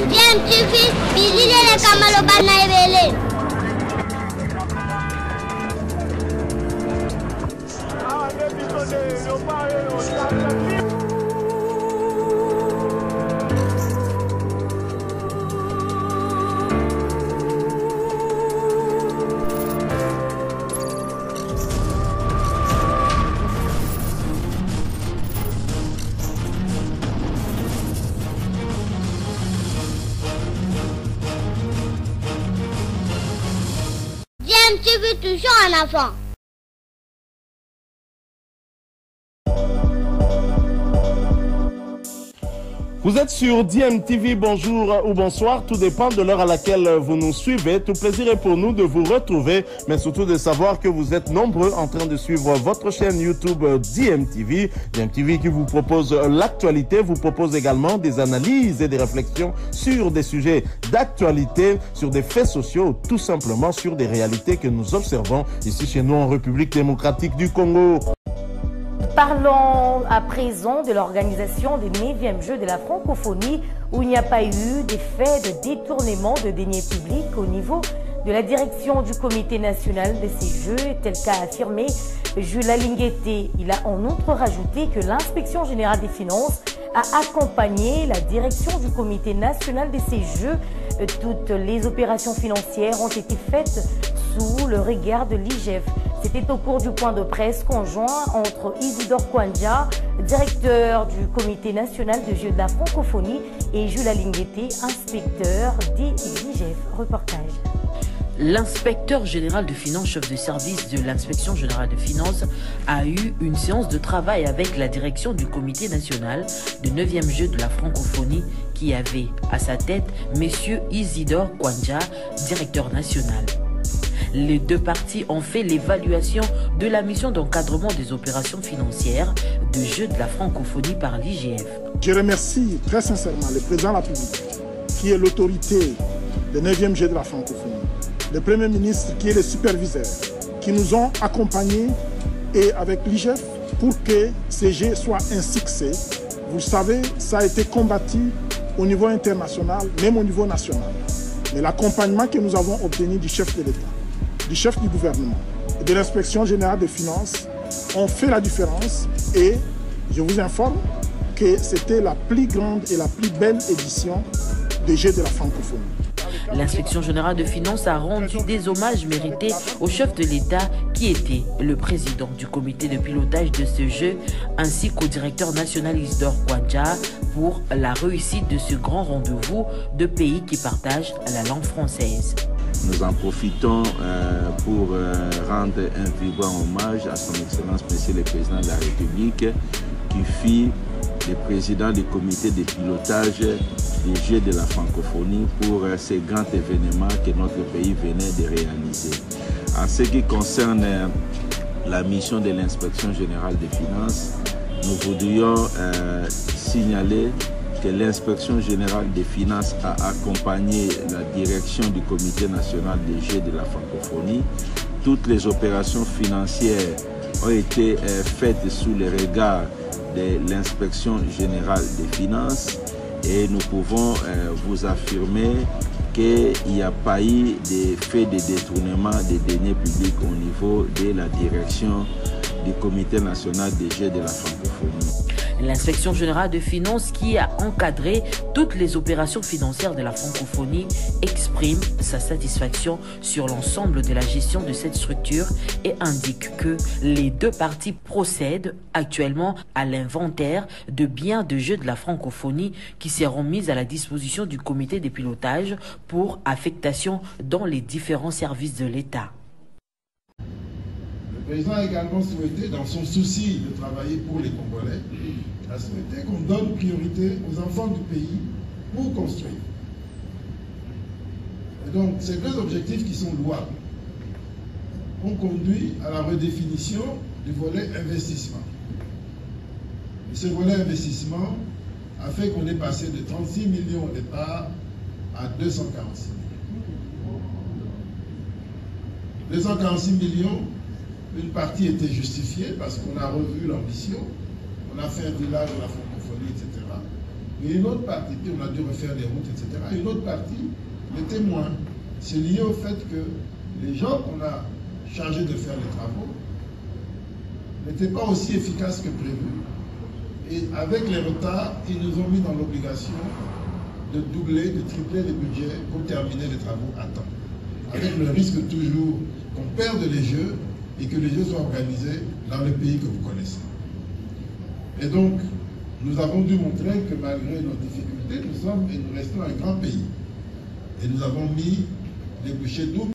DMTV, bilile kamalo bana ebele. DMTV toujours en avant. Vous êtes sur DMTV, bonjour ou bonsoir, tout dépend de l'heure à laquelle vous nous suivez. Tout plaisir est pour nous de vous retrouver, mais surtout de savoir que vous êtes nombreux en train de suivre votre chaîne YouTube DMTV. DMTV qui vous propose l'actualité, vous propose également des analyses et des réflexions sur des sujets d'actualité, sur des faits sociaux, tout simplement sur des réalités que nous observons ici chez nous en République démocratique du Congo. Parlons à présent de l'organisation des 9e Jeux de la francophonie où il n'y a pas eu des faits de détournement de deniers publics au niveau de la direction du comité national de ces Jeux, tel qu'a affirmé Jules Alingueté. Il a en outre rajouté que l'inspection générale des finances a accompagné la direction du comité national de ces Jeux. Toutes les opérations financières ont été faites sous le regard de l'IGF. C'était au cours du point de presse conjoint entre Isidore Kwanja, directeur du comité national de Jeux de la francophonie, et Jules Alingueté, inspecteur des IGF. Reportage. L'inspecteur général de finances, chef de service de l'inspection générale de finances, a eu une séance de travail avec la direction du comité national de 9e Jeux de la francophonie qui avait à sa tête M. Isidore Kwanja, directeur national. Les deux parties ont fait l'évaluation de la mission d'encadrement des opérations financières de Jeux de la francophonie par l'IGF. Je remercie très sincèrement le président de la République, qui est l'autorité des 9e Jeux de la francophonie, le Premier ministre qui est le superviseur, qui nous ont accompagnés et avec l'IGF pour que ces Jeux soient un succès. Vous savez, ça a été combattu au niveau international, même au niveau national. Mais l'accompagnement que nous avons obtenu du chef de l'État, du chef du gouvernement et de l'inspection générale des finances ont fait la différence et je vous informe que c'était la plus grande et la plus belle édition des Jeux de la francophonie. L'inspection générale de finances a rendu des hommages mérités au chef de l'État qui était le président du comité de pilotage de ce jeu ainsi qu'au directeur national Isidore Kwanja pour la réussite de ce grand rendez-vous de pays qui partagent la langue française. Nous en profitons pour rendre un vibrant hommage à son Excellence Monsieur le Président de la République qui fit le président du comité de pilotage des Jeux de la francophonie pour ces grands événements que notre pays venait de réaliser. En ce qui concerne la mission de l'inspection générale des finances, nous voudrions signaler que l'inspection générale des finances a accompagné la direction du comité national des Jeux de la francophonie. Toutes les opérations financières ont été faites sous le regard de l'inspection générale des finances et nous pouvons vous affirmer qu'il n'y a pas eu de fait de détournement des deniers publics au niveau de la direction du comité national des Jeux de la francophonie. L'inspection générale de finances qui a encadré toutes les opérations financières de la francophonie exprime sa satisfaction sur l'ensemble de la gestion de cette structure et indique que les deux parties procèdent actuellement à l'inventaire de biens de Jeux de la francophonie qui seront mis à la disposition du comité de pilotage pour affectation dans les différents services de l'État. Le président a également souhaité, dans son souci de travailler pour les Congolais, a souhaité qu'on donne priorité aux enfants du pays pour construire. Et donc, ces deux objectifs qui sont louables ont conduit à la redéfinition du volet investissement. Et ce volet investissement a fait qu'on est passé de 36 millions au départ à 246 millions. 246 millions, une partie était justifiée parce qu'on a revu l'ambition, on a fait un village de la francophonie, etc. Et une autre partie, puis on a dû refaire les routes, etc. Une autre partie, les témoins. C'est lié au fait que les gens qu'on a chargés de faire les travaux n'étaient pas aussi efficaces que prévu. Et avec les retards, ils nous ont mis dans l'obligation de doubler, de tripler les budgets pour terminer les travaux à temps. Avec le risque toujours qu'on perde les Jeux et que les Jeux soient organisés dans le pays que vous connaissez. Et donc, nous avons dû montrer que malgré nos difficultés, nous sommes et nous restons un grand pays. Et nous avons mis les bouchées doubles.